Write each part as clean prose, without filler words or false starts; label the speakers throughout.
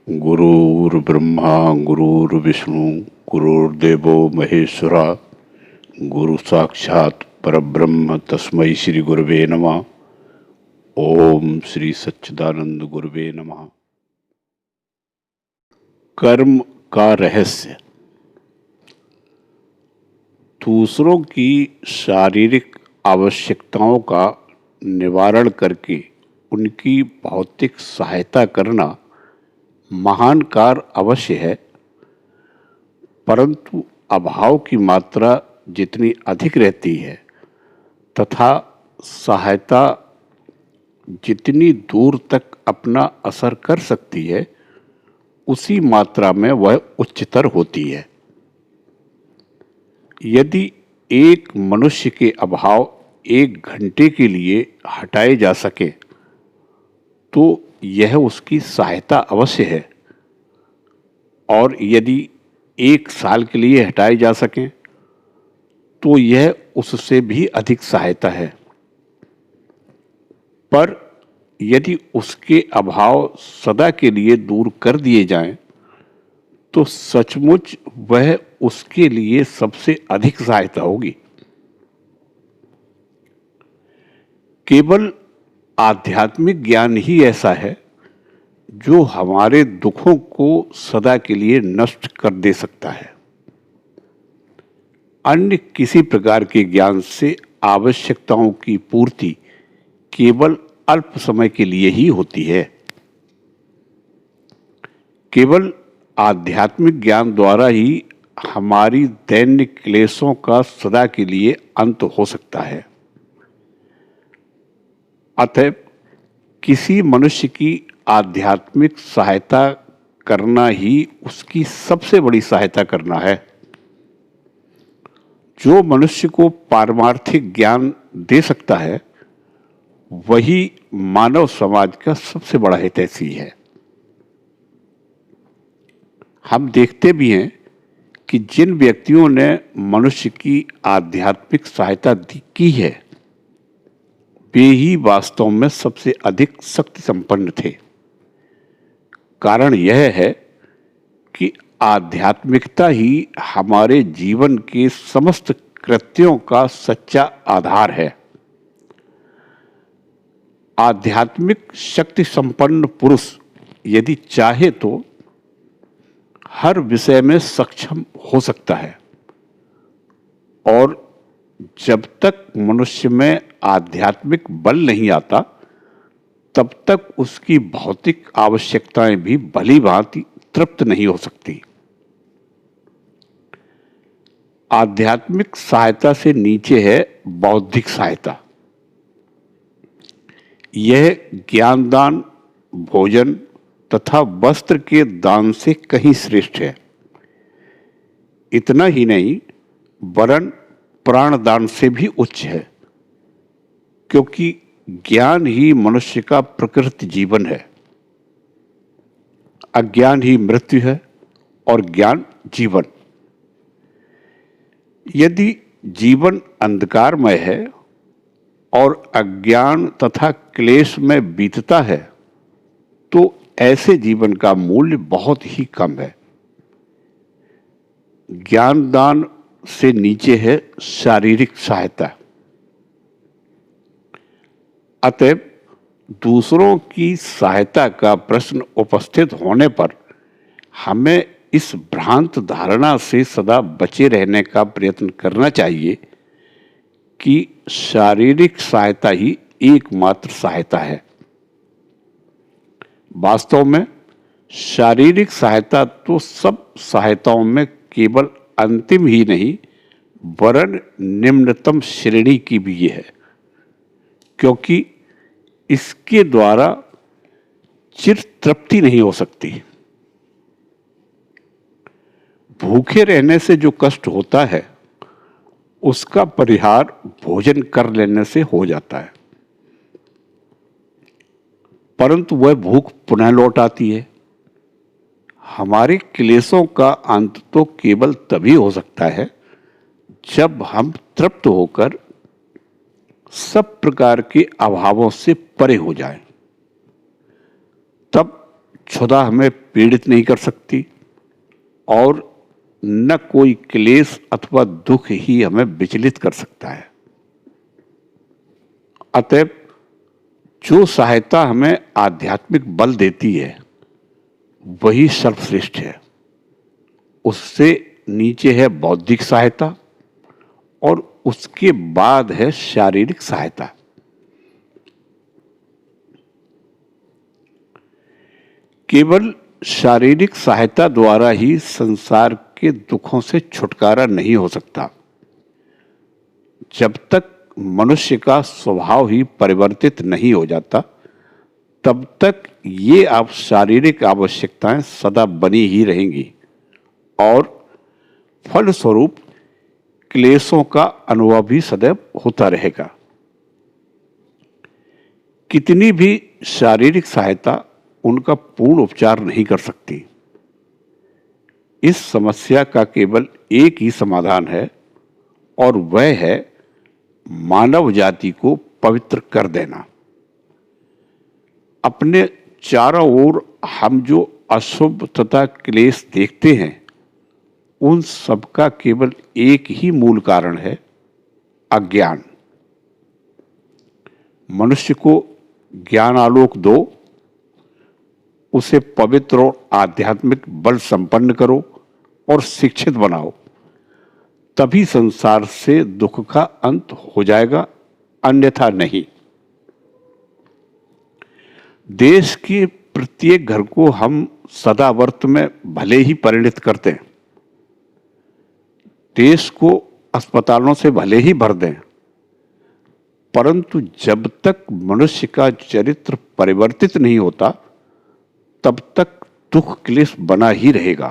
Speaker 1: गुरुर्ब्रह्मा गुरुर्विष्णु गुरुर्देवो महेश्वरा गुरु साक्षात परब्रह्म तस्मै श्री गुरुवे नमः। ओम श्री सच्चिदानंद गुरुवे नमः। कर्म का रहस्य। दूसरों की शारीरिक आवश्यकताओं का निवारण करके उनकी भौतिक सहायता करना महान कार्य अवश्य है, परंतु अभाव की मात्रा जितनी अधिक रहती है तथा सहायता जितनी दूर तक अपना असर कर सकती है, उसी मात्रा में वह उच्चतर होती है। यदि एक मनुष्य के अभाव 1 घंटे के लिए हटाए जा सके तो यह उसकी सहायता अवश्य है, और यदि 1 साल के लिए हटाए जा सकें तो यह उससे भी अधिक सहायता है। पर यदि उसके अभाव सदा के लिए दूर कर दिए जाएं तो सचमुच वह उसके लिए सबसे अधिक सहायता होगी। केवल आध्यात्मिक ज्ञान ही ऐसा है जो हमारे दुखों को सदा के लिए नष्ट कर दे सकता है। अन्य किसी प्रकार के ज्ञान से आवश्यकताओं की पूर्ति केवल अल्प समय के लिए ही होती है। केवल आध्यात्मिक ज्ञान द्वारा ही हमारी दैनिक क्लेशों का सदा के लिए अंत हो सकता है। अतः किसी मनुष्य की आध्यात्मिक सहायता करना ही उसकी सबसे बड़ी सहायता करना है। जो मनुष्य को पारमार्थिक ज्ञान दे सकता है वही मानव समाज का सबसे बड़ा हितैषी है। हम देखते भी हैं कि जिन व्यक्तियों ने मनुष्य की आध्यात्मिक सहायता की है वे ही वास्तव में सबसे अधिक शक्ति संपन्न थे। कारण यह है कि आध्यात्मिकता ही हमारे जीवन के समस्त कृत्यों का सच्चा आधार है। आध्यात्मिक शक्ति संपन्न पुरुष यदि चाहे तो हर विषय में सक्षम हो सकता है, और जब तक मनुष्य में आध्यात्मिक बल नहीं आता तब तक उसकी भौतिक आवश्यकताएं भी भली भांति तृप्त नहीं हो सकती। आध्यात्मिक सहायता से नीचे है बौद्धिक सहायता। यह ज्ञान दान, भोजन तथा वस्त्र के दान से कहीं श्रेष्ठ है। इतना ही नहीं, वरन प्राण दान से भी उच्च है, क्योंकि ज्ञान ही मनुष्य का प्रकृत जीवन है। अज्ञान ही मृत्यु है और ज्ञान जीवन। यदि जीवन अंधकारमय है और अज्ञान तथा क्लेश में बीतता है तो ऐसे जीवन का मूल्य बहुत ही कम है। ज्ञान दान से नीचे है शारीरिक सहायता। अतः दूसरों की सहायता का प्रश्न उपस्थित होने पर हमें इस भ्रांत धारणा से सदा बचे रहने का प्रयत्न करना चाहिए कि शारीरिक सहायता ही एकमात्र सहायता है। वास्तव में शारीरिक सहायता तो सब सहायताओं में केवल अंतिम ही नहीं वरन निम्नतम श्रेणी की भी है, क्योंकि इसके द्वारा चिर तृप्ति नहीं हो सकती। भूखे रहने से जो कष्ट होता है उसका परिहार भोजन कर लेने से हो जाता है, परंतु वह भूख पुनः लौट आती है। हमारे क्लेशों का अंत तो केवल तभी हो सकता है जब हम तृप्त होकर सब प्रकार के अभावों से परे हो जाएं। तब क्षुधा हमें पीड़ित नहीं कर सकती और न कोई क्लेश अथवा दुख ही हमें विचलित कर सकता है। अतएव जो सहायता हमें आध्यात्मिक बल देती है वही सर्वश्रेष्ठ है। उससे नीचे है बौद्धिक सहायता और उसके बाद है शारीरिक सहायता। केवल शारीरिक सहायता द्वारा ही संसार के दुखों से छुटकारा नहीं हो सकता। जब तक मनुष्य का स्वभाव ही परिवर्तित नहीं हो जाता तब तक ये आप शारीरिक आवश्यकताएं सदा बनी ही रहेंगी और फलस्वरूप क्लेशों का अनुभव भी सदैव होता रहेगा। कितनी भी शारीरिक सहायता उनका पूर्ण उपचार नहीं कर सकती। इस समस्या का केवल एक ही समाधान है और वह है मानव जाति को पवित्र कर देना। अपने चारों ओर हम जो अशुभ तथा क्लेश देखते हैं उन सब का केवल एक ही मूल कारण है, अज्ञान। मनुष्य को ज्ञान आलोक दो, उसे पवित्र और आध्यात्मिक बल संपन्न करो और शिक्षित बनाओ, तभी संसार से दुख का अंत हो जाएगा, अन्यथा नहीं। देश के प्रत्येक घर को हम सदावर्त में भले ही परिणित करते हैं, देश को अस्पतालों से भले ही भर दें, परंतु जब तक मनुष्य का चरित्र परिवर्तित नहीं होता तब तक दुख क्लेश बना ही रहेगा।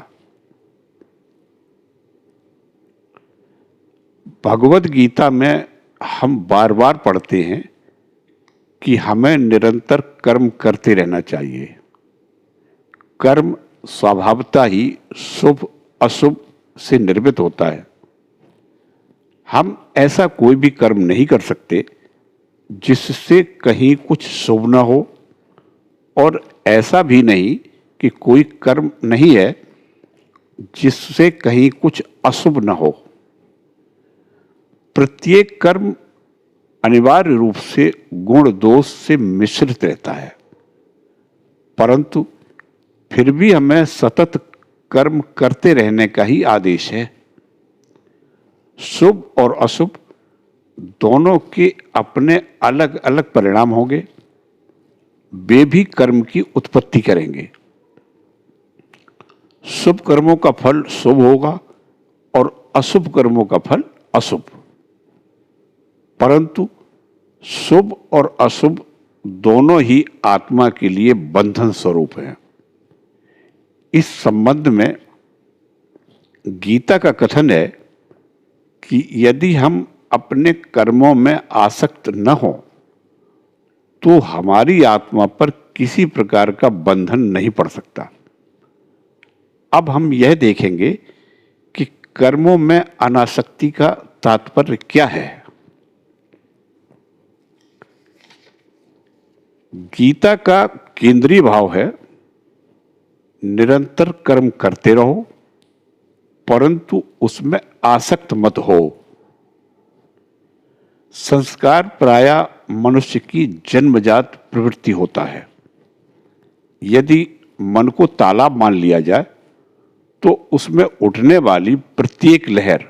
Speaker 1: भगवद गीता में हम बार बार पढ़ते हैं कि हमें निरंतर कर्म करते रहना चाहिए। कर्म स्वभावतः ही शुभ अशुभ से निर्मित होता है। हम ऐसा कोई भी कर्म नहीं कर सकते जिससे कहीं कुछ शुभ न हो और ऐसा भी नहीं कि कोई कर्म नहीं है जिससे कहीं कुछ अशुभ न हो। प्रत्येक कर्म अनिवार्य रूप से गुण दोष से मिश्रित रहता है, परंतु फिर भी हमें सतत कर्म करते रहने का ही आदेश है। शुभ और अशुभ दोनों के अपने अलग अलग परिणाम होंगे, वे भी कर्म की उत्पत्ति करेंगे। शुभ कर्मों का फल शुभ होगा और अशुभ कर्मों का फल अशुभ, परंतु शुभ और अशुभ दोनों ही आत्मा के लिए बंधन स्वरूप हैं। इस संबंध में गीता का कथन है कि यदि हम अपने कर्मों में आसक्त न हो तो हमारी आत्मा पर किसी प्रकार का बंधन नहीं पड़ सकता। अब हम यह देखेंगे कि कर्मों में अनासक्ति का तात्पर्य क्या है। गीता का केंद्रीय भाव है निरंतर कर्म करते रहो परंतु उसमें आसक्त मत हो। संस्कार प्रायः मनुष्य की जन्मजात प्रवृत्ति होता है। यदि मन को तालाब मान लिया जाए तो उसमें उठने वाली प्रत्येक लहर,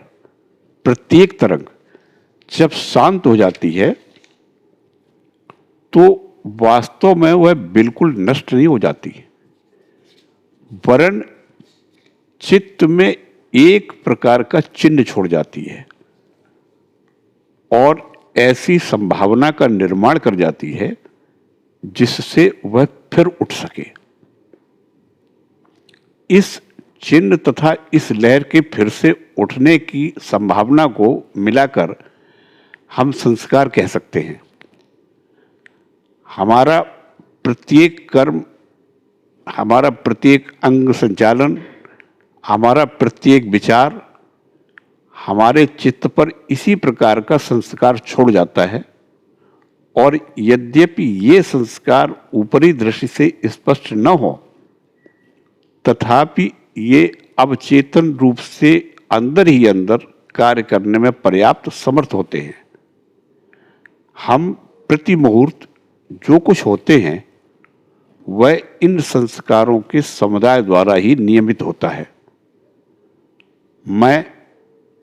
Speaker 1: प्रत्येक तरंग जब शांत हो जाती है तो वास्तव में वह बिल्कुल नष्ट नहीं हो जाती, वरन चित्त में एक प्रकार का चिन्ह छोड़ जाती है और ऐसी संभावना का निर्माण कर जाती है जिससे वह फिर उठ सके। इस चिन्ह तथा इस लहर के फिर से उठने की संभावना को मिलाकर हम संस्कार कह सकते हैं। हमारा प्रत्येक कर्म, हमारा प्रत्येक अंग संचालन, हमारा प्रत्येक विचार हमारे चित्त पर इसी प्रकार का संस्कार छोड़ जाता है और यद्यपि ये संस्कार ऊपरी दृष्टि से स्पष्ट न हो तथापि ये अवचेतन रूप से अंदर ही अंदर कार्य करने में पर्याप्त समर्थ होते हैं। हम प्रति मुहूर्त जो कुछ होते हैं वह इन संस्कारों के समुदाय द्वारा ही नियमित होता है। मैं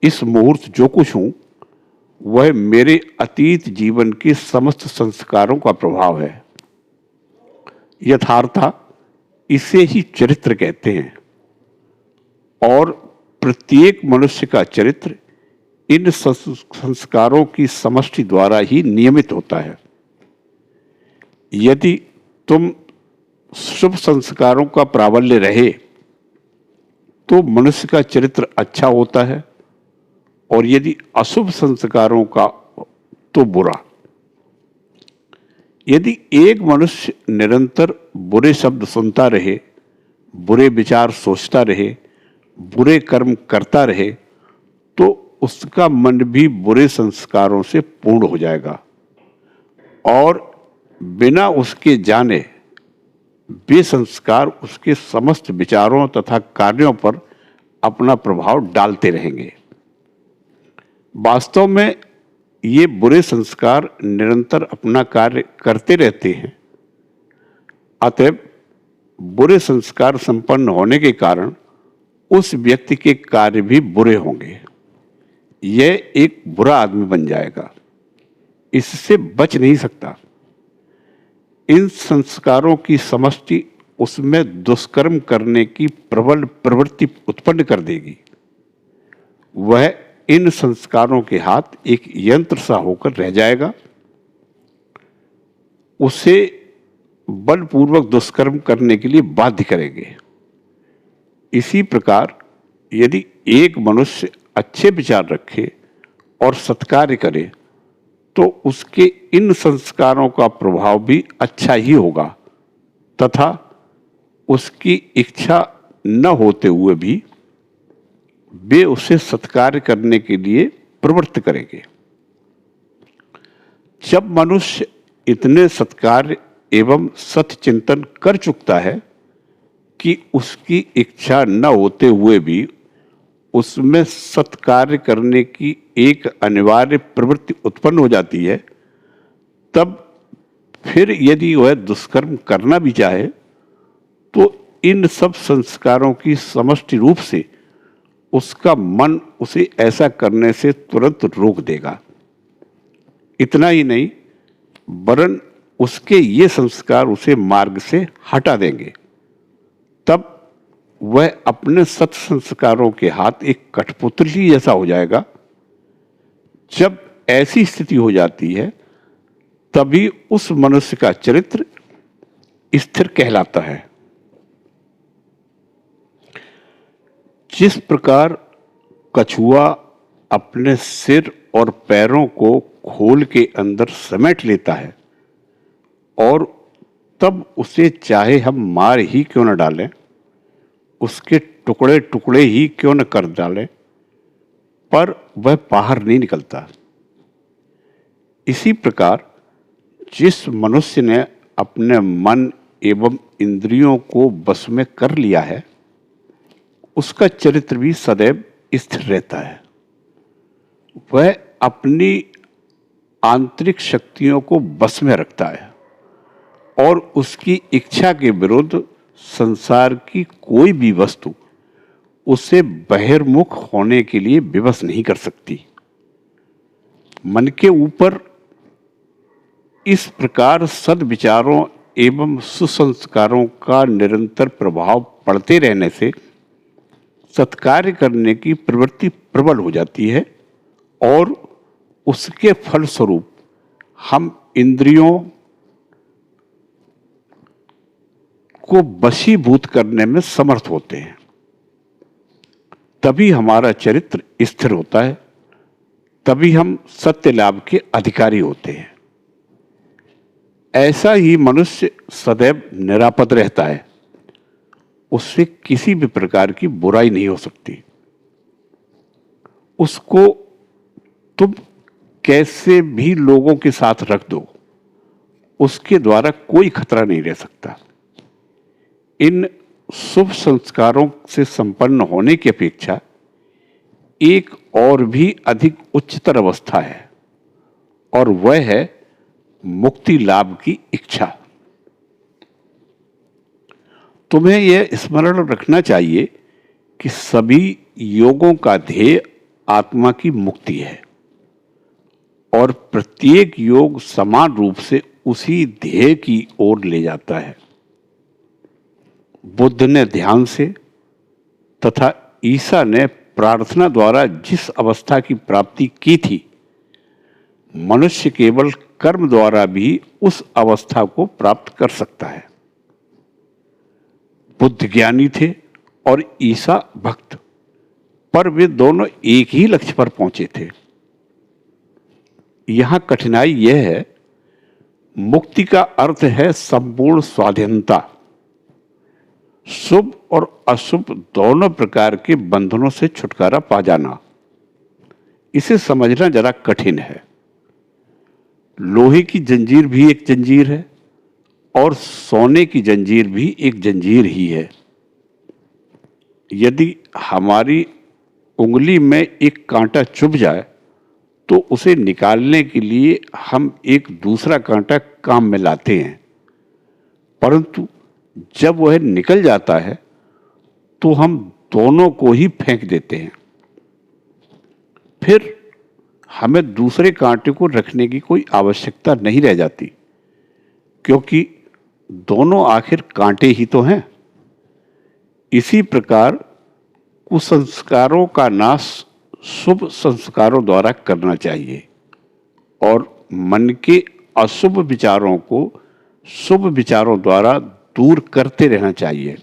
Speaker 1: इस मुहूर्त जो कुछ हूं वह मेरे अतीत जीवन के समस्त संस्कारों का प्रभाव है। यथार्था इसे ही चरित्र कहते हैं और प्रत्येक मनुष्य का चरित्र इन संस्कारों की समष्टि द्वारा ही नियमित होता है। यदि तुम शुभ संस्कारों का प्राबल्य रहे तो मनुष्य का चरित्र अच्छा होता है, और यदि अशुभ संस्कारों का तो बुरा। यदि एक मनुष्य निरंतर बुरे शब्द सुनता रहे, बुरे विचार सोचता रहे, बुरे कर्म करता रहे, तो उसका मन भी बुरे संस्कारों से पूर्ण हो जाएगा और बिना उसके जाने वे संस्कार उसके समस्त विचारों तथा कार्यों पर अपना प्रभाव डालते रहेंगे। वास्तव में ये बुरे संस्कार निरंतर अपना कार्य करते रहते हैं। अतएव बुरे संस्कार संपन्न होने के कारण उस व्यक्ति के कार्य भी बुरे होंगे। यह एक बुरा आदमी बन जाएगा, इससे बच नहीं सकता। इन संस्कारों की समष्टि उसमें दुष्कर्म करने की प्रबल प्रवृत्ति उत्पन्न कर देगी। वह इन संस्कारों के हाथ एक यंत्र सा होकर रह जाएगा। उसे बलपूर्वक दुष्कर्म करने के लिए बाध्य करेंगे। इसी प्रकार यदि एक मनुष्य अच्छे विचार रखे और सत्कार्य करे तो उसके इन संस्कारों का प्रभाव भी अच्छा ही होगा तथा उसकी इच्छा न होते हुए भी वे उसे सत्कार्य करने के लिए प्रवृत्त करेंगे। जब मनुष्य इतने सत्कार्य एवं सत्चिंतन कर चुकता है कि उसकी इच्छा न होते हुए भी उसमें सत्कार्य करने की एक अनिवार्य प्रवृत्ति उत्पन्न हो जाती है, तब फिर यदि वह दुष्कर्म करना भी चाहे तो इन सब संस्कारों की समष्टि रूप से उसका मन उसे ऐसा करने से तुरंत रोक देगा। इतना ही नहीं, वरन उसके ये संस्कार उसे मार्ग से हटा देंगे। तब वह अपने सत संस्कारों के हाथ एक कठपुतली जैसा हो जाएगा। जब ऐसी स्थिति हो जाती है तभी उस मनुष्य का चरित्र स्थिर कहलाता है। जिस प्रकार कछुआ अपने सिर और पैरों को खोल के अंदर समेट लेता है और तब उसे चाहे हम मार ही क्यों न डालें, उसके टुकड़े टुकड़े ही क्यों न कर डालें, पर वह बाहर नहीं निकलता। इसी प्रकार जिस मनुष्य ने अपने मन एवं इंद्रियों को बस में कर लिया है उसका चरित्र भी सदैव स्थिर रहता है। वह अपनी आंतरिक शक्तियों को बस में रखता है और उसकी इच्छा के विरुद्ध संसार की कोई भी वस्तु उसे बहिर्मुख होने के लिए विवश नहीं कर सकती। मन के ऊपर इस प्रकार सद्विचारों एवं सुसंस्कारों का निरंतर प्रभाव पड़ते रहने से सत्कार्य करने की प्रवृत्ति प्रबल हो जाती है और उसके फलस्वरूप हम इंद्रियों को वशीभूत करने में समर्थ होते हैं। तभी हमारा चरित्र स्थिर होता है, तभी हम सत्य लाभ के अधिकारी होते हैं। ऐसा ही मनुष्य सदैव निरापद रहता है, उससे किसी भी प्रकार की बुराई नहीं हो सकती। उसको तुम कैसे भी लोगों के साथ रख दो, उसके द्वारा कोई खतरा नहीं रह सकता। इन शुभ संस्कारों से संपन्न होने की अपेक्षा एक और भी अधिक उच्चतर अवस्था है, और वह है मुक्ति लाभ की इच्छा। तुम्हें यह स्मरण रखना चाहिए कि सभी योगों का ध्येय आत्मा की मुक्ति है, और प्रत्येक योग समान रूप से उसी ध्येय की ओर ले जाता है। बुद्ध ने ध्यान से तथा ईसा ने प्रार्थना द्वारा जिस अवस्था की प्राप्ति की थी, मनुष्य केवल कर्म द्वारा भी उस अवस्था को प्राप्त कर सकता है। बुद्ध ज्ञानी थे और ईसा भक्त, पर वे दोनों एक ही लक्ष्य पर पहुंचे थे। यहां कठिनाई यह है, मुक्ति का अर्थ है संपूर्ण स्वाधीनता। शुभ और अशुभ दोनों प्रकार के बंधनों से छुटकारा पा जाना, इसे समझना जरा कठिन है। लोहे की जंजीर भी एक जंजीर है और सोने की जंजीर भी एक जंजीर ही है। यदि हमारी उंगली में एक कांटा चुभ जाए तो उसे निकालने के लिए हम एक दूसरा कांटा काम में लाते हैं, परंतु जब वह निकल जाता है तो हम दोनों को ही फेंक देते हैं। फिर हमें दूसरे कांटे को रखने की कोई आवश्यकता नहीं रह जाती, क्योंकि दोनों आखिर कांटे ही तो हैं। इसी प्रकार कुसंस्कारों का नाश शुभ संस्कारों द्वारा करना चाहिए और मन के अशुभ विचारों को शुभ विचारों द्वारा दूर करते रहना चाहिए।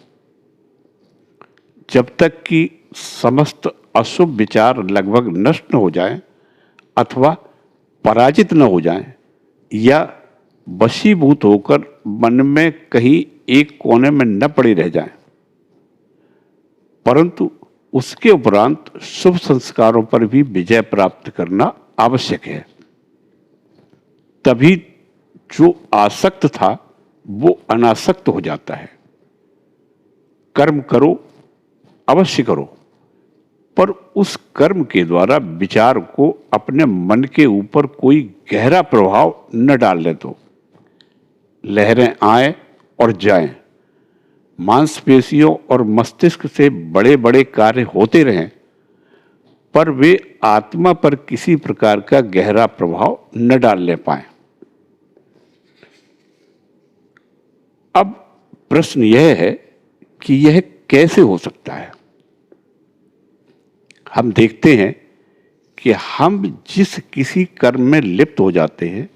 Speaker 1: जब तक कि समस्त अशुभ विचार लगभग नष्ट न हो जाएं अथवा पराजित न हो जाएं या वशीभूत होकर मन में कहीं एक कोने में न पड़े रह जाएं, परंतु उसके उपरांत शुभ संस्कारों पर भी विजय प्राप्त करना आवश्यक है। तभी जो आसक्त था वो अनासक्त हो जाता है। कर्म करो, अवश्य करो, पर उस कर्म के द्वारा विचार को अपने मन के ऊपर कोई गहरा प्रभाव न डालने दो। लहरें आए और जाएं, मांसपेशियों और मस्तिष्क से बड़े बड़े कार्य होते रहें, पर वे आत्मा पर किसी प्रकार का गहरा प्रभाव न डालने पाए। अब प्रश्न यह है कि यह कैसे हो सकता है। हम देखते हैं कि हम जिस किसी कर्म में लिप्त हो जाते हैं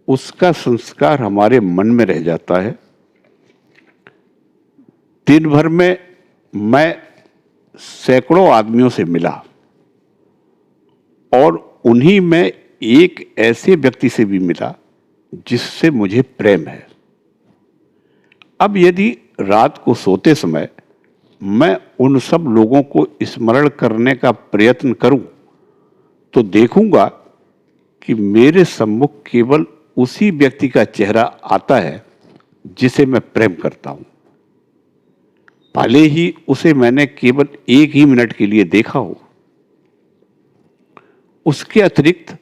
Speaker 1: उसका संस्कार हमारे मन में रह जाता है। दिन भर में मैं सैकड़ों आदमियों से मिला और उन्हीं में एक ऐसे व्यक्ति से भी मिला जिससे मुझे प्रेम है। अब यदि रात को सोते समय मैं उन सब लोगों को स्मरण करने का प्रयत्न करूं तो देखूंगा कि मेरे सम्मुख केवल उसी व्यक्ति का चेहरा आता है जिसे मैं प्रेम करता हूं, भले ही उसे मैंने केवल एक ही मिनट के लिए देखा हो। उसके अतिरिक्त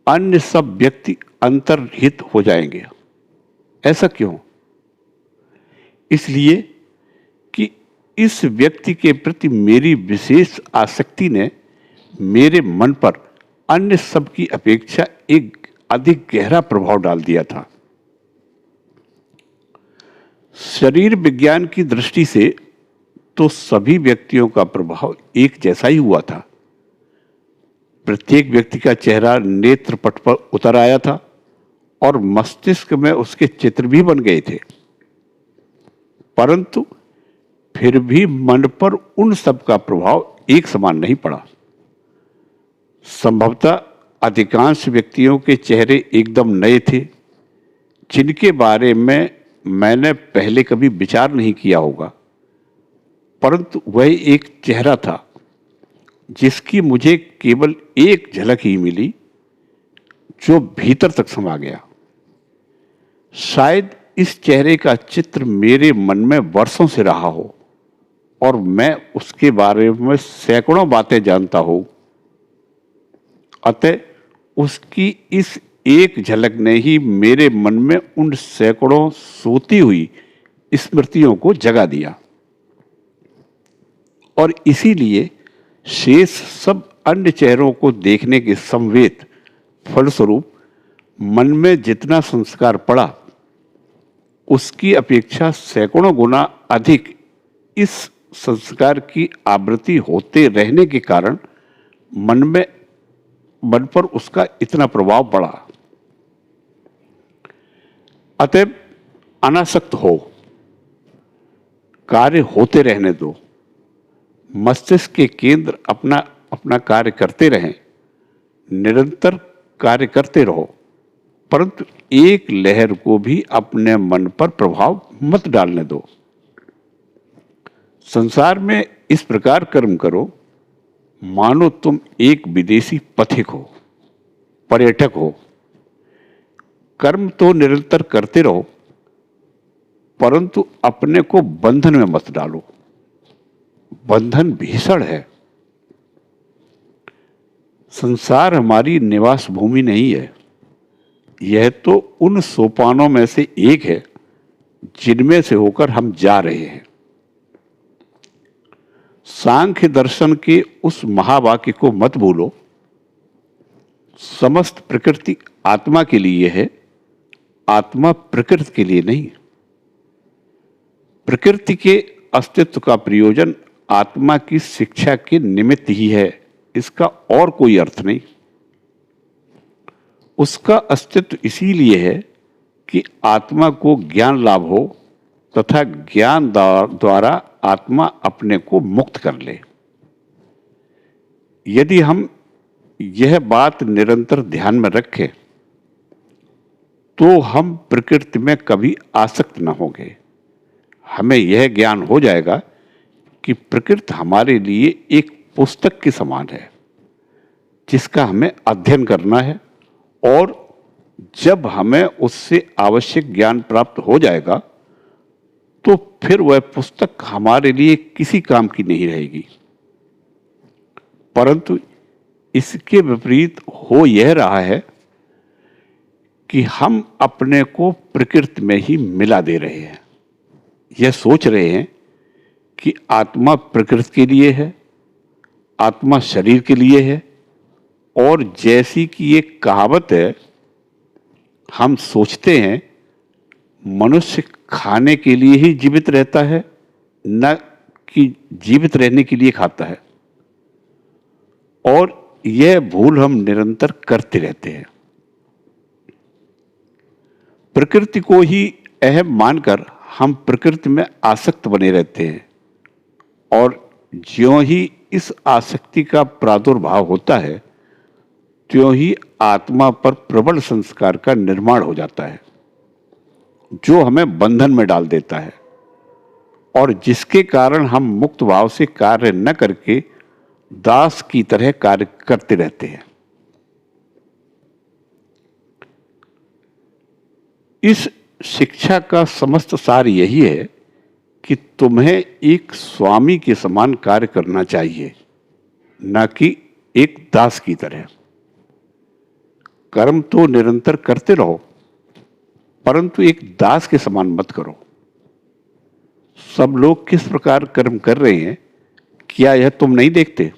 Speaker 1: अन्य सब व्यक्ति अंतर्हित हो जाएंगे। ऐसा क्यों? इसलिए कि इस व्यक्ति के प्रति मेरी विशेष आसक्ति ने मेरे मन पर अन्य सब की अपेक्षा एक अधिक गहरा प्रभाव डाल दिया था। शरीर विज्ञान की दृष्टि से तो सभी व्यक्तियों का प्रभाव एक जैसा ही हुआ था। प्रत्येक व्यक्ति का चेहरा नेत्र पट पर उतर आया था और मस्तिष्क में उसके चित्र भी बन गए थे, परंतु फिर भी मन पर उन सब का प्रभाव एक समान नहीं पड़ा। संभवतः अधिकांश व्यक्तियों के चेहरे एकदम नए थे, जिनके बारे में मैंने पहले कभी विचार नहीं किया होगा, परंतु वह एक चेहरा था जिसकी मुझे केवल एक झलक ही मिली, जो भीतर तक समा गया। शायद इस चेहरे का चित्र मेरे मन में वर्षों से रहा हो, और मैं उसके बारे में सैकड़ों बातें जानता हूं, अतः उसकी इस एक झलक ने ही मेरे मन में उन सैकड़ों सोती हुई स्मृतियों को जगा दिया और इसीलिए शेष सब अन्य चेहरों को देखने के संवेद फलस्वरूप मन में जितना संस्कार पड़ा उसकी अपेक्षा सैकड़ों गुना अधिक इस संस्कार की आवृत्ति होते रहने के कारण मन पर उसका इतना प्रभाव पड़ा। अतएव अनासक्त हो, कार्य होते रहने दो, मस्तिष्क के केंद्र अपना अपना कार्य करते रहें, निरंतर कार्य करते रहो, परंतु एक लहर को भी अपने मन पर प्रभाव मत डालने दो। संसार में इस प्रकार कर्म करो मानो तुम एक विदेशी पथिक हो, पर्यटक हो। कर्म तो निरंतर करते रहो, परंतु अपने को बंधन में मत डालो। बंधन भीषण है। संसार हमारी निवास भूमि नहीं है, यह तो उन सोपानों में से एक है जिनमें से होकर हम जा रहे हैं। सांख्य दर्शन के उस महावाक्य को मत भूलो, समस्त प्रकृति आत्मा के लिए है, आत्मा प्रकृति के लिए नहीं। प्रकृति के अस्तित्व का प्रयोजन आत्मा की शिक्षा के निमित्त ही है, इसका और कोई अर्थ नहीं। उसका अस्तित्व इसीलिए है कि आत्मा को ज्ञान लाभ हो तथा ज्ञान द्वारा आत्मा अपने को मुक्त कर ले। यदि हम यह बात निरंतर ध्यान में रखें तो हम प्रकृति में कभी आसक्त न होंगे। हमें यह ज्ञान हो जाएगा कि प्रकृति हमारे लिए एक पुस्तक के समान है जिसका हमें अध्ययन करना है, और जब हमें उससे आवश्यक ज्ञान प्राप्त हो जाएगा तो फिर वह पुस्तक हमारे लिए किसी काम की नहीं रहेगी। परंतु इसके विपरीत हो यह रहा है कि हम अपने को प्रकृति में ही मिला दे रहे हैं। यह सोच रहे हैं कि आत्मा प्रकृति के लिए है, आत्मा शरीर के लिए है, और जैसी कि एक कहावत है, हम सोचते हैं मनुष्य खाने के लिए ही जीवित रहता है, न कि जीवित रहने के लिए खाता है, और यह भूल हम निरंतर करते रहते हैं। प्रकृति को ही अहम मानकर हम प्रकृति में आसक्त बने रहते हैं, और ज्यों ही इस आसक्ति का प्रादुर्भाव होता है त्यों ही आत्मा पर प्रबल संस्कार का निर्माण हो जाता है जो हमें बंधन में डाल देता है, और जिसके कारण हम मुक्त भाव से कार्य न करके दास की तरह कार्य करते रहते हैं। इस शिक्षा का समस्त सार यही है कि तुम्हें एक स्वामी के समान कार्य करना चाहिए, न कि एक दास की तरह। कर्म तो निरंतर करते रहो, परंतु एक दास के समान मत करो। सब लोग किस प्रकार कर्म कर रहे हैं, क्या यह तुम नहीं देखते?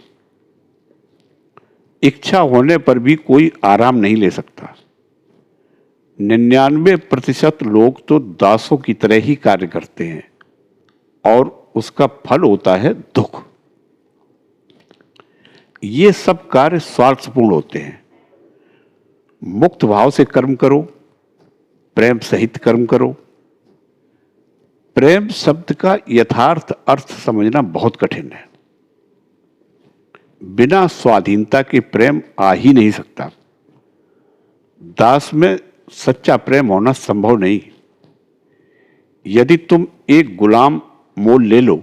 Speaker 1: इच्छा होने पर भी कोई आराम नहीं ले सकता। 99% लोग तो दासों की तरह ही कार्य करते हैं, और उसका फल होता है दुख। ये सब कार्य स्वार्थपूर्ण होते हैं। मुक्त भाव से कर्म करो, प्रेम सहित कर्म करो। प्रेम शब्द का यथार्थ अर्थ समझना बहुत कठिन है। बिना स्वाधीनता के प्रेम आ ही नहीं सकता। दास में सच्चा प्रेम होना संभव नहीं। यदि तुम एक गुलाम मोल ले लो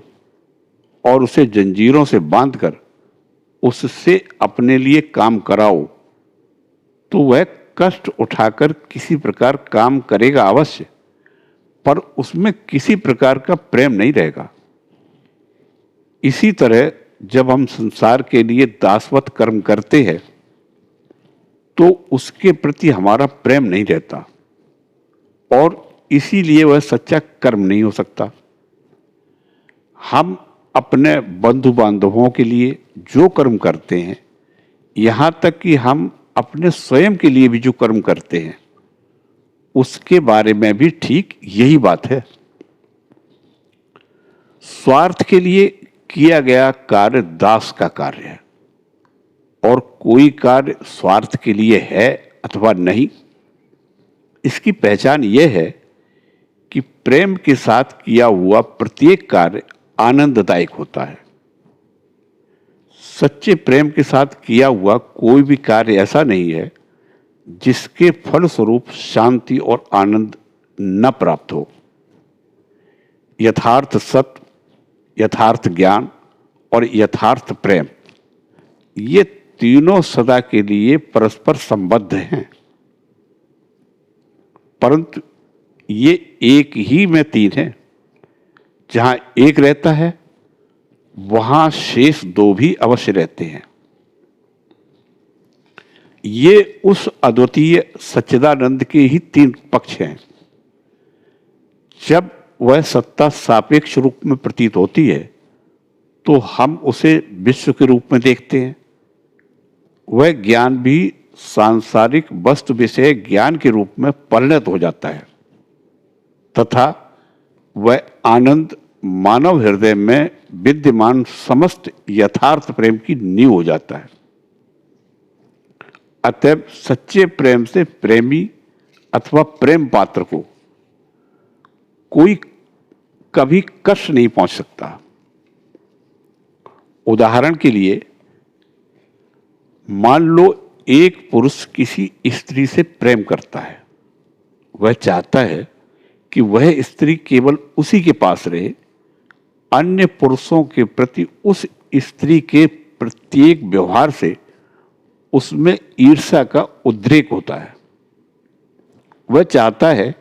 Speaker 1: और उसे जंजीरों से बांधकर उससे अपने लिए काम कराओ, तो वह कष्ट उठाकर किसी प्रकार काम करेगा अवश्य, पर उसमें किसी प्रकार का प्रेम नहीं रहेगा। इसी तरह जब हम संसार के लिए दासवत कर्म करते हैं तो उसके प्रति हमारा प्रेम नहीं रहता और इसीलिए वह सच्चा कर्म नहीं हो सकता। हम अपने बंधु बांधवों के लिए जो कर्म करते हैं, यहाँ तक कि हम अपने स्वयं के लिए भी जो कर्म करते हैं, उसके बारे में भी ठीक यही बात है। स्वार्थ के लिए किया गया कार्य दास का कार्य है और कोई कार्य स्वार्थ के लिए है अथवा नहीं, इसकी पहचान यह है कि प्रेम के साथ किया हुआ प्रत्येक कार्य आनंददायक होता है। सच्चे प्रेम के साथ किया हुआ कोई भी कार्य ऐसा नहीं है जिसके फलस्वरूप शांति और आनंद न प्राप्त हो। यथार्थ सत्य, यथार्थ ज्ञान और यथार्थ प्रेम, ये तीनों सदा के लिए परस्पर संबद्ध हैं, परंतु ये एक ही में तीन है। जहां एक रहता है वहां शेष दो भी अवश्य रहते हैं। ये उस अद्वितीय सच्चिदानंद के ही तीन पक्ष हैं। जब वह सत्ता सापेक्ष रूप में प्रतीत होती है तो हम उसे विश्व के रूप में देखते हैं। वह ज्ञान भी सांसारिक वस्तु विषय ज्ञान के रूप में परिणत हो जाता है तथा वह आनंद मानव हृदय में विद्यमान समस्त यथार्थ प्रेम की नींव हो जाता है। अतः सच्चे प्रेम से प्रेमी अथवा प्रेम पात्र को कोई कभी कष्ट नहीं पहुंच सकता। उदाहरण के लिए मान लो एक पुरुष किसी स्त्री से प्रेम करता है। वह चाहता है कि वह स्त्री केवल उसी के पास रहे। अन्य पुरुषों के प्रति उस स्त्री के प्रत्येक व्यवहार से उसमें ईर्ष्या का उद्रेक होता है। वह चाहता है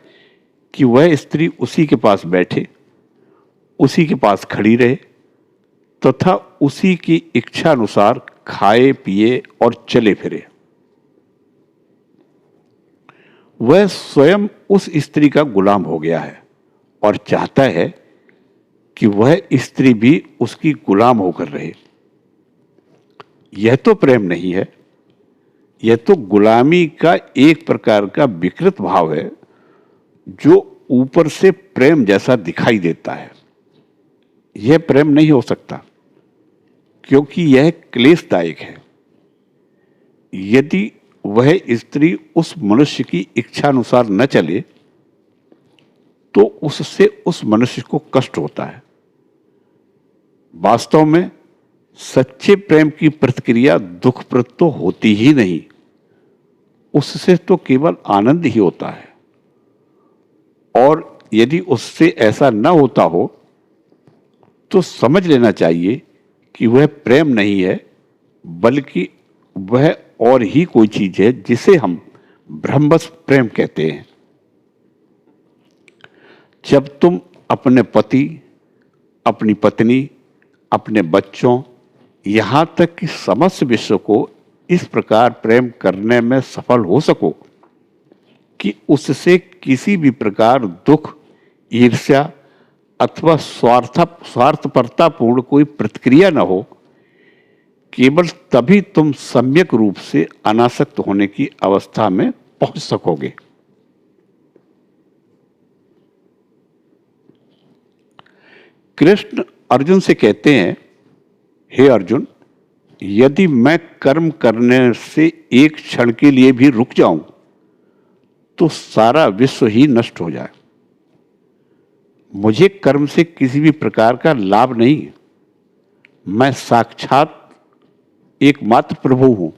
Speaker 1: कि वह स्त्री उसी के पास बैठे, उसी के पास खड़ी रहे तथा उसी की इच्छा अनुसार खाए पिए और चले फिरे। वह स्वयं उस स्त्री का गुलाम हो गया है और चाहता है कि वह स्त्री भी उसकी गुलाम होकर रहे। यह तो प्रेम नहीं है, यह तो गुलामी का एक प्रकार का विकृत भाव है जो ऊपर से प्रेम जैसा दिखाई देता है। यह प्रेम नहीं हो सकता क्योंकि यह क्लेशदायक है। यदि वह स्त्री उस मनुष्य की इच्छा अनुसार न चले तो उससे उस मनुष्य को कष्ट होता है। वास्तव में सच्चे प्रेम की प्रतिक्रिया दुखप्रद तो होती ही नहीं, उससे तो केवल आनंद ही होता है। और यदि उससे ऐसा न होता हो तो समझ लेना चाहिए कि वह प्रेम नहीं है, बल्कि वह और ही कोई चीज है जिसे हम भ्रमवश प्रेम कहते हैं। जब तुम अपने पति, अपनी पत्नी, अपने बच्चों, यहां तक कि समस्त विश्व को इस प्रकार प्रेम करने में सफल हो सको कि उससे किसी भी प्रकार दुख, ईर्ष्या अथवा स्वार्थपरतापूर्ण कोई प्रतिक्रिया न हो, केवल तभी तुम सम्यक रूप से अनासक्त होने की अवस्था में पहुंच सकोगे। कृष्ण अर्जुन से कहते हैं, हे अर्जुन, यदि मैं कर्म करने से एक क्षण के लिए भी रुक जाऊं तो सारा विश्व ही नष्ट हो जाए। मुझे कर्म से किसी भी प्रकार का लाभ नहीं। मैं साक्षात एकमात्र प्रभु हूं।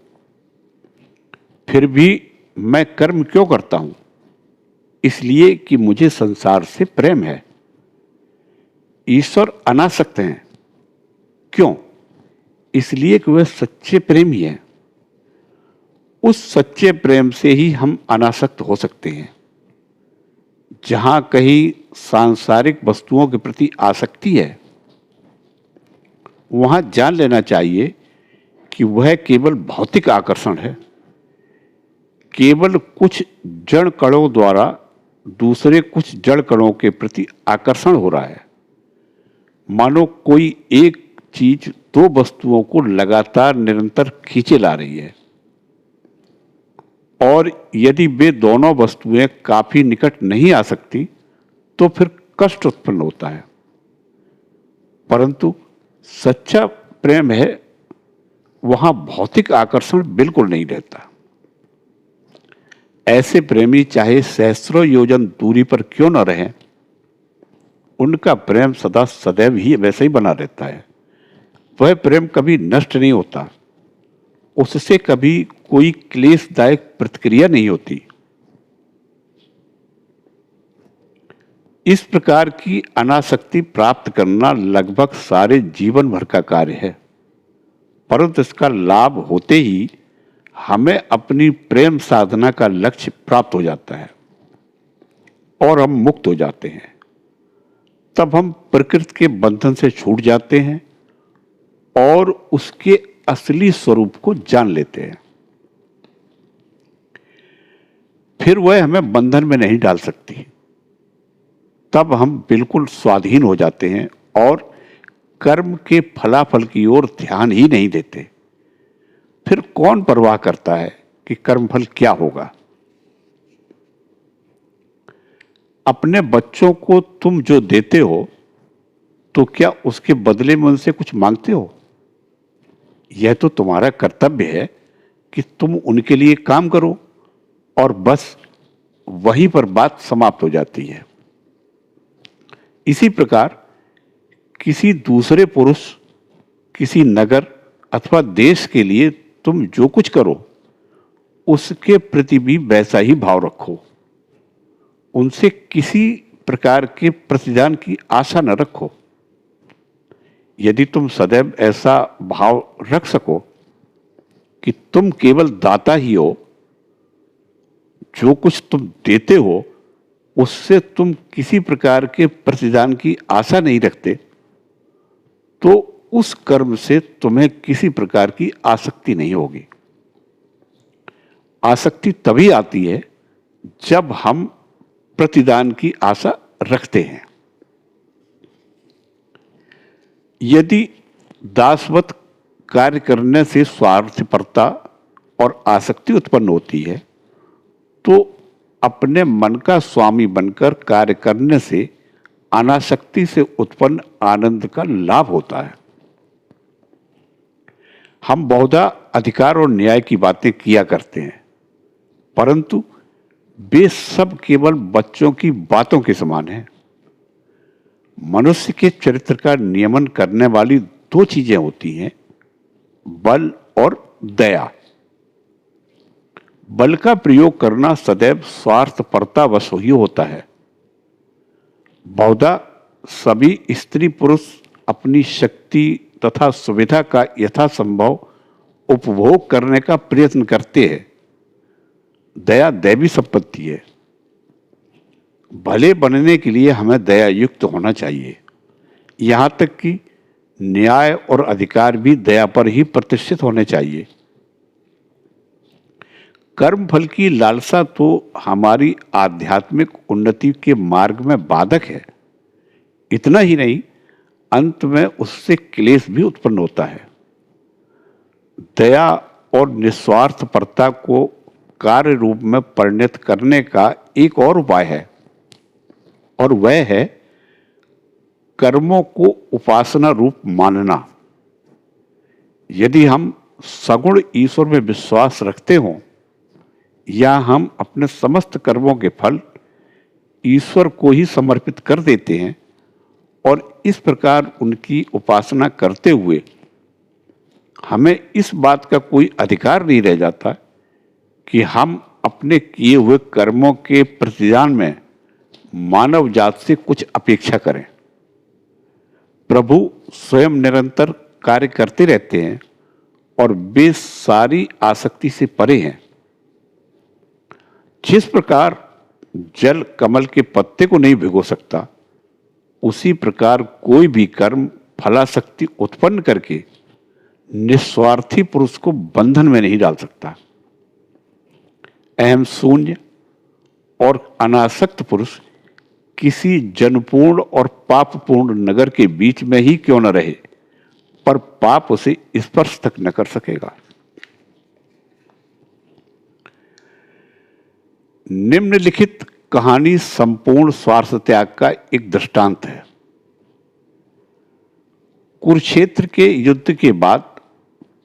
Speaker 1: फिर भी मैं कर्म क्यों करता हूं? इसलिए कि मुझे संसार से प्रेम है। ईश्वर अनासक्त हैं। क्यों? इसलिए कि वह सच्चे प्रेमी हैं। उस सच्चे प्रेम से ही हम अनासक्त हो सकते हैं। जहां कहीं सांसारिक वस्तुओं के प्रति आसक्ति है वहां जान लेना चाहिए कि वह केवल भौतिक आकर्षण है, केवल कुछ जड़ कणों द्वारा दूसरे कुछ जड़ कणों के प्रति आकर्षण हो रहा है। मानो कोई एक चीज दो वस्तुओं को लगातार निरंतर खींचे ला रही है, और यदि वे दोनों वस्तुएं काफी निकट नहीं आ सकती तो फिर कष्ट उत्पन्न होता है। परंतु सच्चा प्रेम है, वहां भौतिक आकर्षण बिल्कुल नहीं रहता। ऐसे प्रेमी चाहे सहस्रों योजन दूरी पर क्यों न रहें, उनका प्रेम सदा सदैव ही वैसे ही बना रहता है। वह प्रेम कभी नष्ट नहीं होता, उससे कभी कोई क्लेशदायक प्रतिक्रिया नहीं होती। इस प्रकार की अनासक्ति प्राप्त करना लगभग सारे जीवन भर का कार्य है, परंतु इसका लाभ होते ही हमें अपनी प्रेम साधना का लक्ष्य प्राप्त हो जाता है और हम मुक्त हो जाते हैं। तब हम प्रकृति के बंधन से छूट जाते हैं और उसके असली स्वरूप को जान लेते हैं। फिर वह हमें बंधन में नहीं डाल सकती। तब हम बिल्कुल स्वाधीन हो जाते हैं और कर्म के फलाफल की ओर ध्यान ही नहीं देते। फिर कौन परवाह करता है कि कर्मफल क्या होगा। अपने बच्चों को तुम जो देते हो तो क्या उसके बदले में उनसे कुछ मांगते हो? यह तो तुम्हारा कर्तव्य है कि तुम उनके लिए काम करो, और बस वहीं पर बात समाप्त हो जाती है। इसी प्रकार किसी दूसरे पुरुष, किसी नगर अथवा देश के लिए तुम जो कुछ करो, उसके प्रति भी वैसा ही भाव रखो। उनसे किसी प्रकार के प्रतिदान की आशा न रखो। यदि तुम सदैव ऐसा भाव रख सको कि तुम केवल दाता ही हो, जो कुछ तुम देते हो उससे तुम किसी प्रकार के प्रतिदान की आशा नहीं रखते, तो उस कर्म से तुम्हें किसी प्रकार की आसक्ति नहीं होगी। आसक्ति तभी आती है जब हम प्रतिदान की आशा रखते हैं। यदि दासवत कार्य करने से स्वार्थपरता और आसक्ति उत्पन्न होती है, तो अपने मन का स्वामी बनकर कार्य करने से अनासक्ति से उत्पन्न आनंद का लाभ होता है। हम बहुधा अधिकार और न्याय की बातें किया करते हैं, परंतु वे सब केवल बच्चों की बातों के समान हैं। मनुष्य के चरित्र का नियमन करने वाली दो चीजें होती हैं, बल और दया। बल का प्रयोग करना सदैव स्वार्थपरतावश ही होता है। बहुधा सभी स्त्री पुरुष अपनी शक्ति तथा सुविधा का यथासंभव उपभोग करने का प्रयत्न करते हैं। दया दैवी संपत्ति है। भले बनने के लिए हमें दया युक्त होना चाहिए। यहाँ तक कि न्याय और अधिकार भी दया पर ही प्रतिष्ठित होने चाहिए। कर्म फल की लालसा तो हमारी आध्यात्मिक उन्नति के मार्ग में बाधक है। इतना ही नहीं, अंत में उससे क्लेश भी उत्पन्न होता है। दया और निस्वार्थपरता को कार्य रूप में परिणत करने का एक और उपाय है, और वह है कर्मों को उपासना रूप मानना। यदि हम सगुण ईश्वर में विश्वास रखते हों, या हम अपने समस्त कर्मों के फल ईश्वर को ही समर्पित कर देते हैं, और इस प्रकार उनकी उपासना करते हुए हमें इस बात का कोई अधिकार नहीं रह जाता कि हम अपने किए हुए कर्मों के प्रतिदान में मानव जात से कुछ अपेक्षा करें। प्रभु स्वयं निरंतर कार्य करते रहते हैं और वे सारी आसक्ति से परे हैं। जिस प्रकार जल कमल के पत्ते को नहीं भिगो सकता, उसी प्रकार कोई भी कर्म फलाशक्ति उत्पन्न करके निस्वार्थी पुरुष को बंधन में नहीं डाल सकता। अहम शून्य और अनासक्त पुरुष किसी जनपूर्ण और पापपूर्ण नगर के बीच में ही क्यों न रहे, पर पाप उसे स्पर्श तक न कर सकेगा। निम्नलिखित कहानी संपूर्ण स्वार्थ त्याग का एक दृष्टांत है। कुरुक्षेत्र के युद्ध के बाद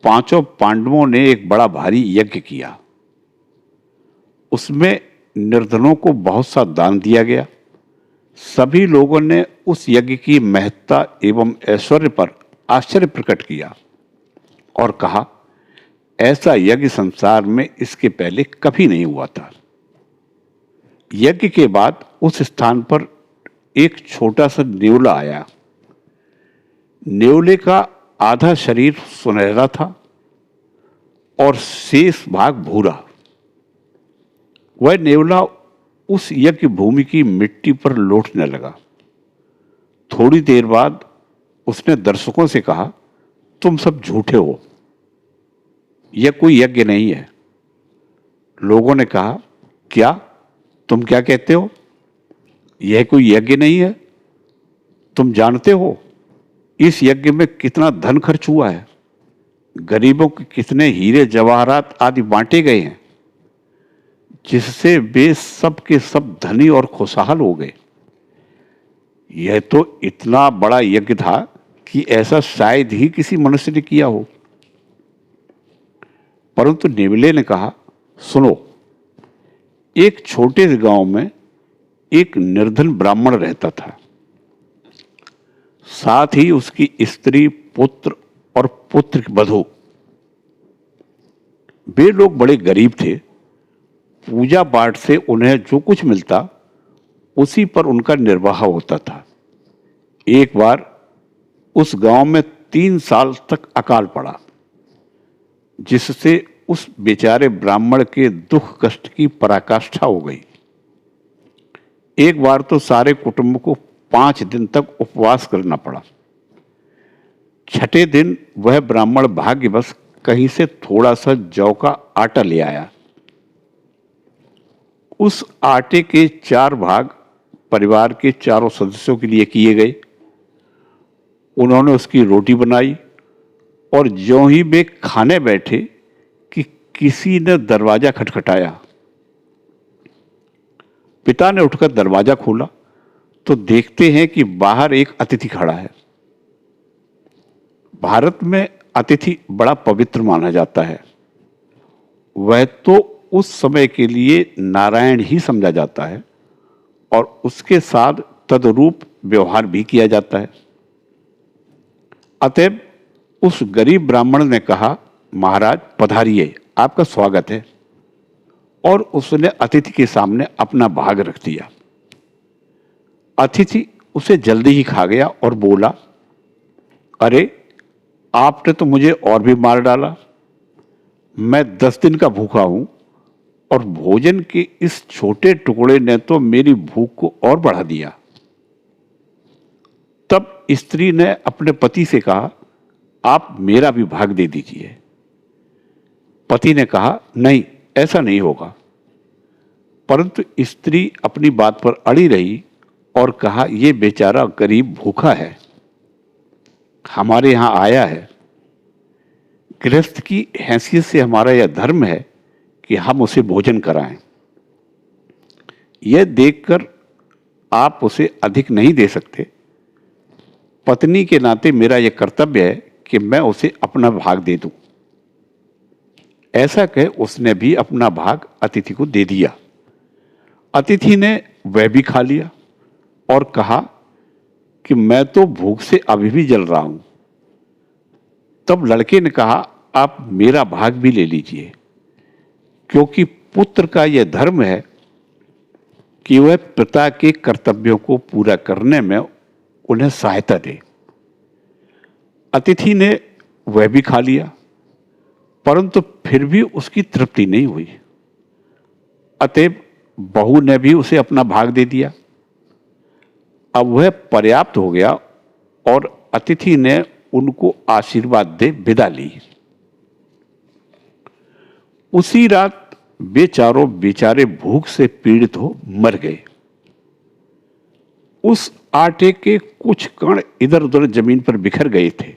Speaker 1: पांचों पांडवों ने एक बड़ा भारी यज्ञ किया। उसमें निर्धनों को बहुत सा दान दिया गया। सभी लोगों ने उस यज्ञ की महत्ता एवं ऐश्वर्य पर आश्चर्य प्रकट किया और कहा, ऐसा यज्ञ संसार में इसके पहले कभी नहीं हुआ था। यज्ञ के बाद उस स्थान पर एक छोटा सा नेवला आया। नेवले का आधा शरीर सुनहरा था और शेष भाग भूरा। वह नेवला उस यज्ञ भूमि की मिट्टी पर लौटने लगा। थोड़ी देर बाद उसने दर्शकों से कहा, तुम सब झूठे हो, यह कोई यज्ञ नहीं है। लोगों ने कहा, क्या तुम क्या कहते हो? यह कोई यज्ञ नहीं है। तुम जानते हो इस यज्ञ में कितना धन खर्च हुआ है, गरीबों के कितने हीरे जवाहरात आदि बांटे गए हैं, जिससे वे सब के सब धनी और खुशहाल हो गए। यह तो इतना बड़ा यज्ञ था कि ऐसा शायद ही किसी मनुष्य ने किया हो। परंतु नेवले ने कहा, सुनो, एक छोटे से गांव में एक निर्धन ब्राह्मण रहता था। साथ ही उसकी स्त्री, पुत्र और पुत्र की वधू। वे लोग बड़े गरीब थे। पूजा पाठ से उन्हें जो कुछ मिलता उसी पर उनका निर्वाह होता था। एक बार उस गांव में 3 साल तक अकाल पड़ा, जिससे उस बेचारे ब्राह्मण के दुख कष्ट की पराकाष्ठा हो गई। एक बार तो सारे कुटुंब को 5 दिन तक उपवास करना पड़ा। छठे दिन वह ब्राह्मण भाग्यवश कहीं से थोड़ा सा जौ का आटा ले आया। उस आटे के 4 भाग परिवार के चारों सदस्यों के लिए किए गए। उन्होंने उसकी रोटी बनाई और ज्यों ही वे खाने बैठे कि किसी ने दरवाजा खटखटाया। पिता ने उठकर दरवाजा खोला तो देखते हैं कि बाहर एक अतिथि खड़ा है। भारत में अतिथि बड़ा पवित्र माना जाता है। वह तो उस समय के लिए नारायण ही समझा जाता है और उसके साथ तदरूप व्यवहार भी किया जाता है। अतएव उस गरीब ब्राह्मण ने कहा, महाराज पधारिए, आपका स्वागत है, और उसने अतिथि के सामने अपना भाग रख दिया। अतिथि उसे जल्दी ही खा गया और बोला, अरे आपने तो मुझे और भी मार डाला। मैं 10 दिन का भूखा हूं और भोजन के इस छोटे टुकड़े ने तो मेरी भूख को और बढ़ा दिया। तब स्त्री ने अपने पति से कहा, आप मेरा भी भाग दे दीजिए। पति ने कहा, नहीं, ऐसा नहीं होगा। परंतु स्त्री अपनी बात पर अड़ी रही और कहा, यह बेचारा गरीब भूखा है, हमारे यहां आया है। गृहस्थ की हैसियत से हमारा यह धर्म है कि हम उसे भोजन कराएं। यह देखकर आप उसे अधिक नहीं दे सकते। पत्नी के नाते मेरा यह कर्तव्य है कि मैं उसे अपना भाग दे दूं। ऐसा कह उसने भी अपना भाग अतिथि को दे दिया। अतिथि ने वह भी खा लिया और कहा कि मैं तो भूख से अभी भी जल रहा हूं। तब लड़के ने कहा, आप मेरा भाग भी ले लीजिए, क्योंकि पुत्र का यह धर्म है कि वह पिता के कर्तव्यों को पूरा करने में उन्हें सहायता दे। अतिथि ने वह भी खा लिया, परंतु फिर भी उसकी तृप्ति नहीं हुई। अतएव बहू ने भी उसे अपना भाग दे दिया। अब वह पर्याप्त हो गया और अतिथि ने उनको आशीर्वाद दे विदा ली। उसी रात वे चारों बेचारे भूख से पीड़ित हो मर गए। उस आटे के कुछ कण इधर उधर जमीन पर बिखर गए थे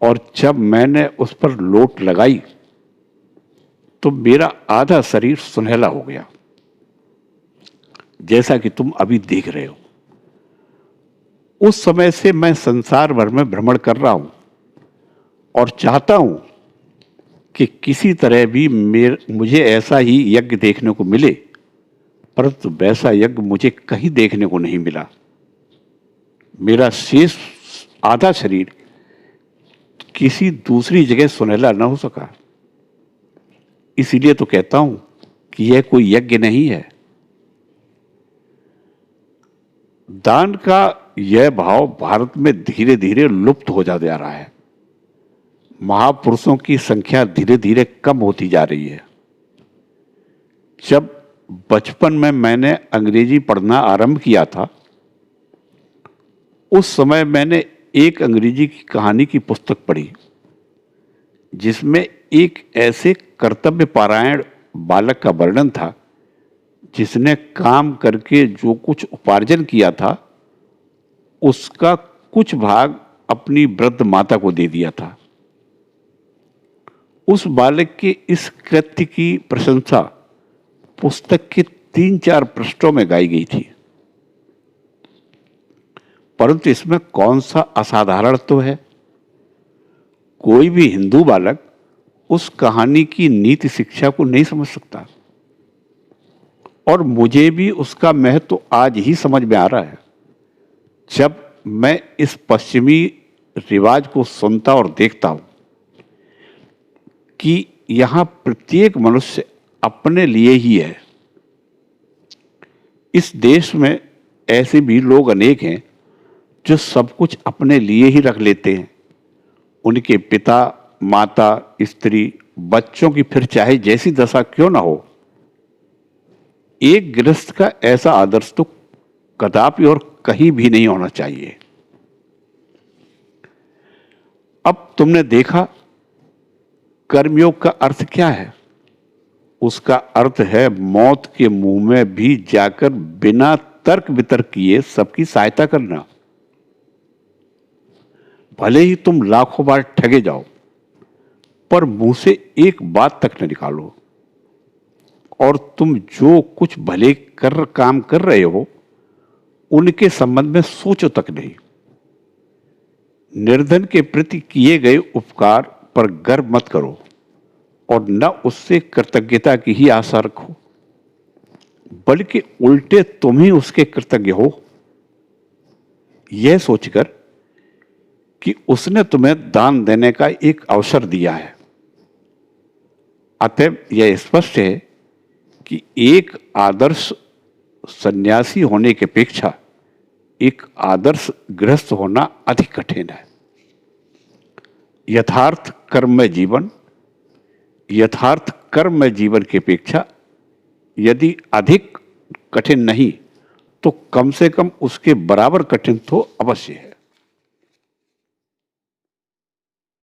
Speaker 1: और जब मैंने उस पर लोट लगाई तो मेरा आधा शरीर सुनहला हो गया, जैसा कि तुम अभी देख रहे हो। उस समय से मैं संसार भर में भ्रमण कर रहा हूं और चाहता हूं कि किसी तरह भी मुझे ऐसा ही यज्ञ देखने को मिले, परंतु वैसा यज्ञ मुझे कहीं देखने को नहीं मिला। मेरा शेष आधा शरीर किसी दूसरी जगह सुनहला न हो सका। इसीलिए तो कहता हूं कि यह कोई यज्ञ नहीं है। दान का यह भाव भारत में धीरे धीरे लुप्त हो जा रहा है। महापुरुषों की संख्या धीरे धीरे कम होती जा रही है। जब बचपन में मैंने अंग्रेजी पढ़ना आरंभ किया था, उस समय मैंने एक अंग्रेजी की कहानी की पुस्तक पढ़ी जिसमें एक ऐसे कर्तव्य परायण बालक का वर्णन था जिसने काम करके जो कुछ उपार्जन किया था उसका कुछ भाग अपनी वृद्ध माता को दे दिया था। उस बालक के इस कृत्य की प्रशंसा पुस्तक के 3-4 पृष्ठों में गाई गई थी, परंतु इसमें कौन सा असाधारण तो है। कोई भी हिंदू बालक उस कहानी की नीति शिक्षा को नहीं समझ सकता और मुझे भी उसका महत्व आज ही समझ में आ रहा है जब मैं इस पश्चिमी रिवाज को सुनता और देखता हूं कि यहां प्रत्येक मनुष्य अपने लिए ही है। इस देश में ऐसे भी लोग अनेक हैं जो सब कुछ अपने लिए ही रख लेते हैं। उनके पिता, माता, स्त्री, बच्चों की फिर चाहे जैसी दशा क्यों ना हो, एक गृहस्थ का ऐसा आदर्श तो कदापि और कहीं भी नहीं होना चाहिए। अब तुमने देखा कर्मयोग का अर्थ क्या है। उसका अर्थ है मौत के मुंह में भी जाकर बिना तर्क वितर्क किए सबकी सहायता करना। भले ही तुम लाखों बार ठगे जाओ, पर मुंह से एक बात तक न निकालो और तुम जो कुछ भले काम कर रहे हो उनके संबंध में सोचो तक नहीं। निर्धन के प्रति किए गए उपकार पर गर्व मत करो और न उससे कृतज्ञता की ही आशा रखो, बल्कि उल्टे तुम ही उसके कृतज्ञ हो, यह सोचकर कि उसने तुम्हें दान देने का एक अवसर दिया है। अतः यह स्पष्ट है कि एक आदर्श सन्यासी होने की अपेक्षा एक आदर्श गृहस्थ होना अधिक कठिन है। यथार्थ कर्ममय जीवन की अपेक्षा यदि अधिक कठिन नहीं तो कम से कम उसके बराबर कठिन तो अवश्य है।